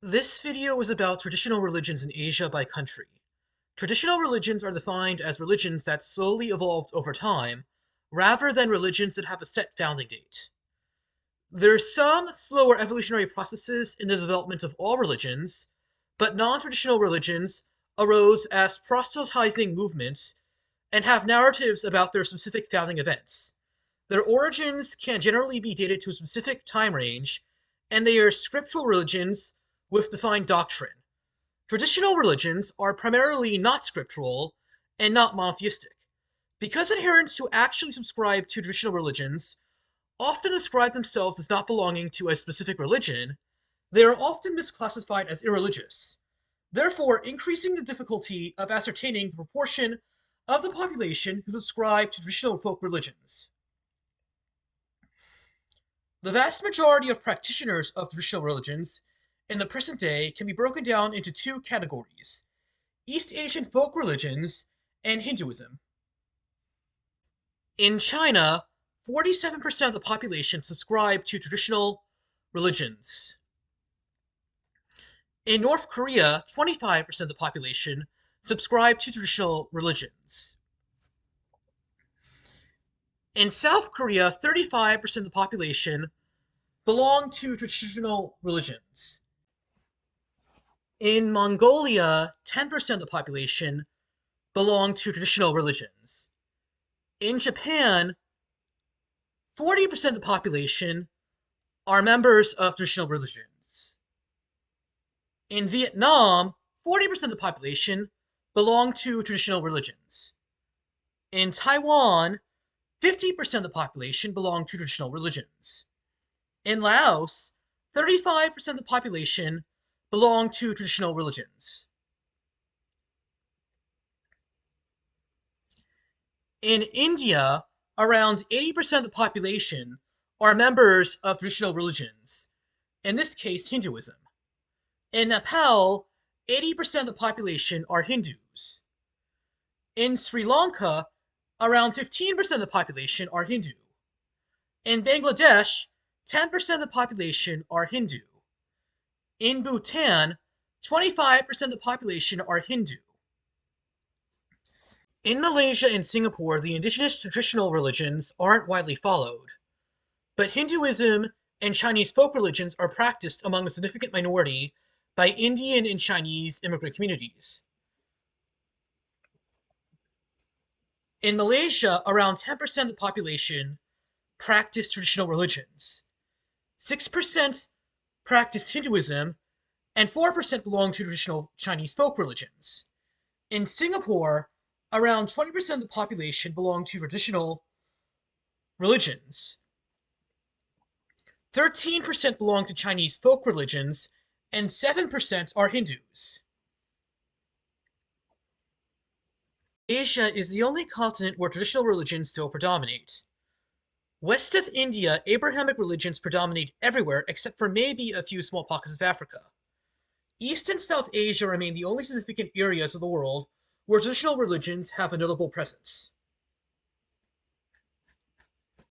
This video is about traditional religions in Asia by country. Traditional religions are defined as religions that slowly evolved over time, rather than religions that have a set founding date. There are some slower evolutionary processes in the development of all religions, but non-traditional religions arose as proselytizing movements and have narratives about their specific founding events. Their origins can generally be dated to a specific time range, and they are scriptural religions with defined doctrine. Traditional religions are primarily not scriptural and not monotheistic. Because adherents who actually subscribe to traditional religions often describe themselves as not belonging to a specific religion, they are often misclassified as irreligious, therefore increasing the difficulty of ascertaining the proportion of the population who subscribe to traditional folk religions. The vast majority of practitioners of traditional religions in the present day can be broken down into two categories: East Asian folk religions and Hinduism. In China, 47% of the population subscribe to traditional religions. In North Korea, 25% of the population subscribe to traditional religions. In South Korea, 35% of the population belong to traditional religions. In Mongolia, 10% of the population belong to traditional religions. In Japan, 40% of the population are members of traditional religions. In Vietnam, 40% of the population belong to traditional religions. In Taiwan, 50% of the population belong to traditional religions. In Laos, 35% of the population belong to traditional religions. In India, around 80% of the population are members of traditional religions, in this case Hinduism. In Nepal, 80% of the population are Hindus. In Sri Lanka, around 15% of the population are Hindu. In Bangladesh, 10% of the population are Hindu. In Bhutan, 25% of the population are Hindu. In Malaysia and Singapore, the indigenous traditional religions aren't widely followed, but Hinduism and Chinese folk religions are practiced among a significant minority by Indian and Chinese immigrant communities. In Malaysia, around 10% of the population practice traditional religions. 6% practice Hinduism, and 4% belong to traditional Chinese folk religions. In Singapore, around 20% of the population belong to traditional religions. 13% belong to Chinese folk religions, and 7% are Hindus. Asia is the only continent where traditional religions still predominate. West of India, Abrahamic religions predominate everywhere except for maybe a few small pockets of Africa. East and South Asia remain the only significant areas of the world where traditional religions have a notable presence.